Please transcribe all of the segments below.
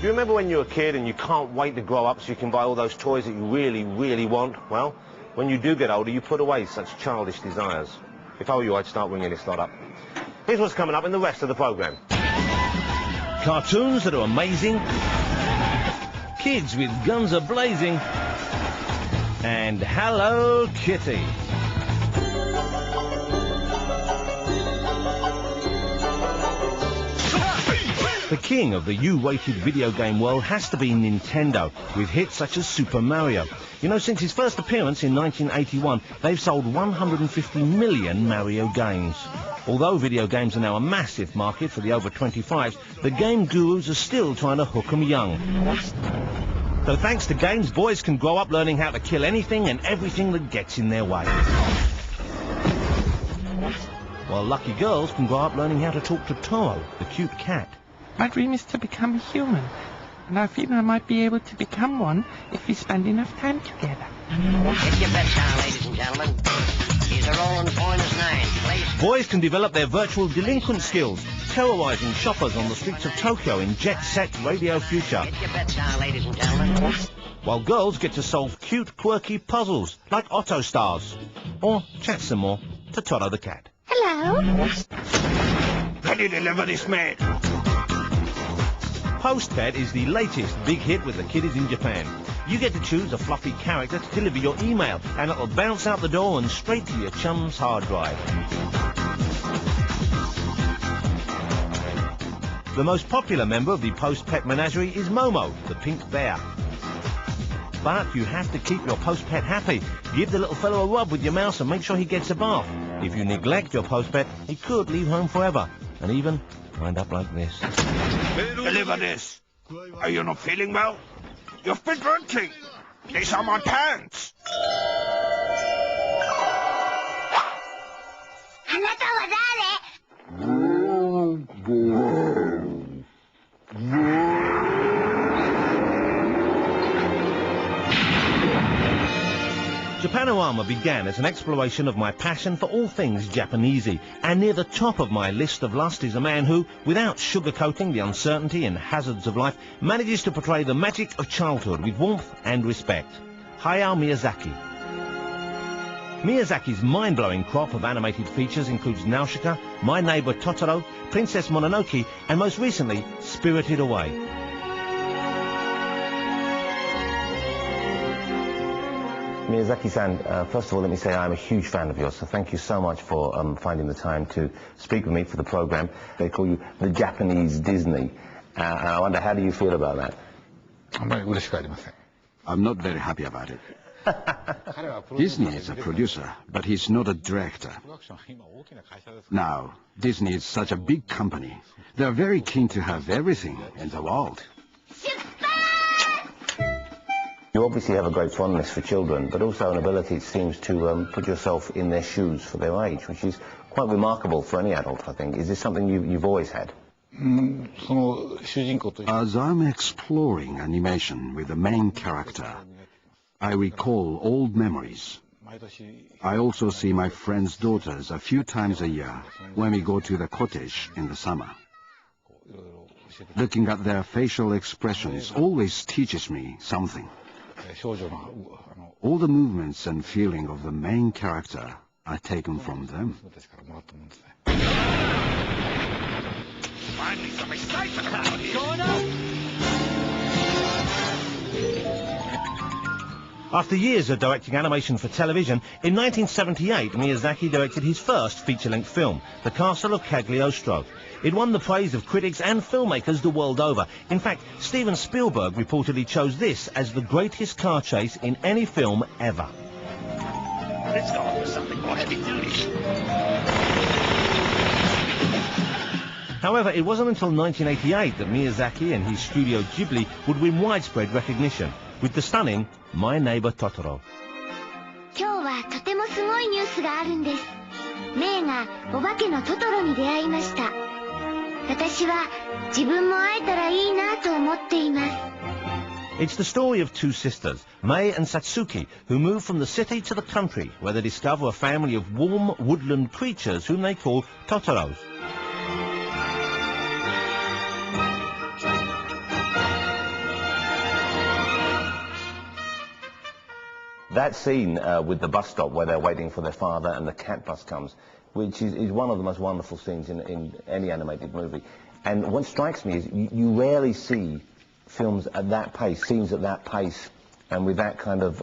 You remember when you were a kid and you can't wait to grow up so you can buy all those toys that you really, really want? Well, when you do get older, you put away such childish desires. If I were you, I'd start ringing this lot up. Here's what's coming up in the rest of the programme. Cartoons that are amazing. Kids with guns a-blazing. And Hello Kitty. The king of the U-weighted video game world has to be Nintendo, with hits such as Super Mario. You know, since his first appearance in 1981, they've sold 150 million Mario games. Although video games are now a massive market for the over 25s, the game gurus are still trying to hook 'em young. So thanks to games, boys can grow up learning how to kill anything and everything that gets in their way. While lucky girls can grow up learning how to talk to Toro, the cute cat. My dream is to become a human, and I feel I might be able to become one if we spend enough time together. Get your bets down, ladies and gentlemen. These are rolling pointers 9, please. Boys can develop their virtual delinquent skills, terrorizing shoppers on the streets of Tokyo in Jet Set Radio Future. Get your bets down, ladies and gentlemen. While girls get to solve cute, quirky puzzles like Otto Stars, or chat some more to Toro the cat. Hello. Can you deliver this, man? Post-Pet is the latest big hit with the kiddies in Japan. You get to choose a fluffy character to deliver your email, and it'll bounce out the door and straight to your chum's hard drive. The most popular member of the Post-Pet menagerie is Momo, the pink bear. But you have to keep your Post-Pet happy. Give the little fellow a rub with your mouse and make sure he gets a bath. If you neglect your Post-Pet, he could leave home forever, and even wind up like this. Deliver this. Are you not feeling well? You've been drinking. These are my pants. あなたは誰？ Japanorama began as an exploration of my passion for all things Japanesey, and near the top of my list of lust is a man who, without sugarcoating the uncertainty and hazards of life, manages to portray the magic of childhood with warmth and respect. Hayao Miyazaki. Miyazaki's mind-blowing crop of animated features includes Nausicaa, My Neighbor Totoro, Princess Mononoke, and most recently, Spirited Away. Miyazaki-san, first of all, let me say I'm a huge fan of yours, so thank you so much for finding the time to speak with me for the program. They call you the Japanese Disney. And I wonder, how do you feel about that? I'm not very happy about it. Disney is a producer, but he's not a director. Now, Disney is such a big company. They're very keen to have everything in the world. You obviously have a great fondness for children, but also an ability, it seems, to put yourself in their shoes for their age, which is quite remarkable for any adult, I think. Is this something you've always had? As I'm exploring animation with the main character, I recall old memories. I also see my friends' daughters a few times a year when we go to the cottage in the summer. Looking at their facial expressions always teaches me something. All the movements and feeling of the main character are taken from them. Finally, some excitement out here. Going up. After years of directing animation for television, in 1978 Miyazaki directed his first feature-length film, The Castle of Cagliostro. It won the praise of critics and filmmakers the world over. In fact, Steven Spielberg reportedly chose this as the greatest car chase in any film ever. Let's go on for something more heavy-duty. However, it wasn't until 1988 that Miyazaki and his studio Ghibli would win widespread recognition, with the stunning My Neighbor Totoro. 今日はとてもすごいニュースがあるんです。メイがお化けのトトロに出会いました。私は自分も会えたらいいなと思っています。 It's the story of two sisters, Mei and Satsuki, who move from the city to the country, where they discover a family of warm woodland creatures whom they call Totoros. That scene with the bus stop where they're waiting for their father and the cat bus comes, which is one of the most wonderful scenes in any animated movie. And what strikes me is you rarely see films at that pace, scenes at that pace, and with that kind of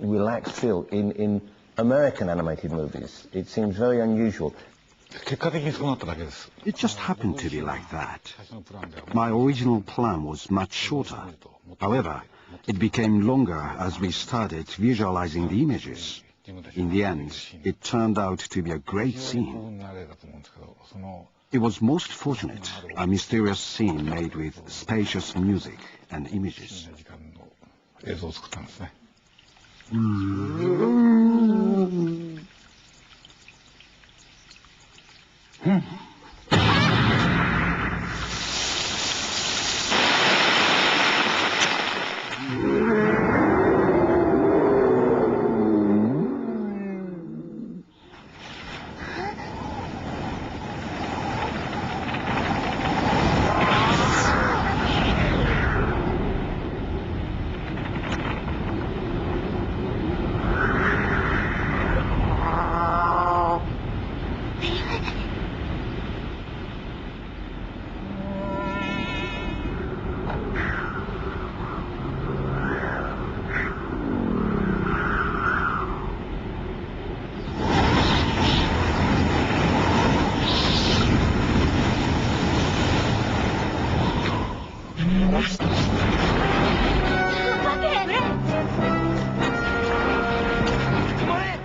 relaxed feel in American animated movies. It seems very unusual. It just happened to be like that. My original plan was much shorter. However, it became longer as we started visualizing the images. In the end, it turned out to be a great scene. It was most fortunate, a mysterious scene made with spacious music and images.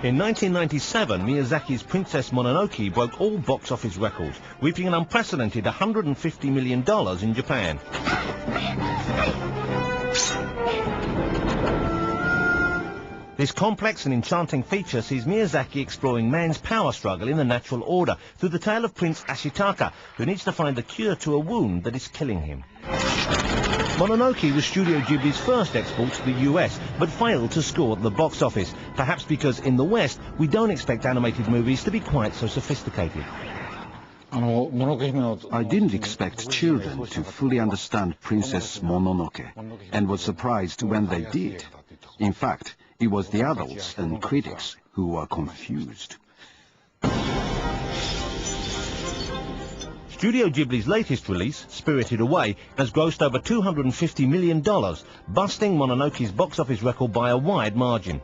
In 1997, Miyazaki's Princess Mononoke broke all box office records, reaping an unprecedented $150 million in Japan. This complex and enchanting feature sees Miyazaki exploring man's power struggle in the natural order through the tale of Prince Ashitaka, who needs to find the cure to a wound that is killing him. Mononoke was Studio Ghibli's first export to the US, but failed to score at the box office, perhaps because in the West we don't expect animated movies to be quite so sophisticated. I didn't expect children to fully understand Princess Mononoke, and was surprised when they did. In fact, it was the adults and critics who were confused. Studio Ghibli's latest release, Spirited Away, has grossed over $250 million, busting Mononoke's box office record by a wide margin.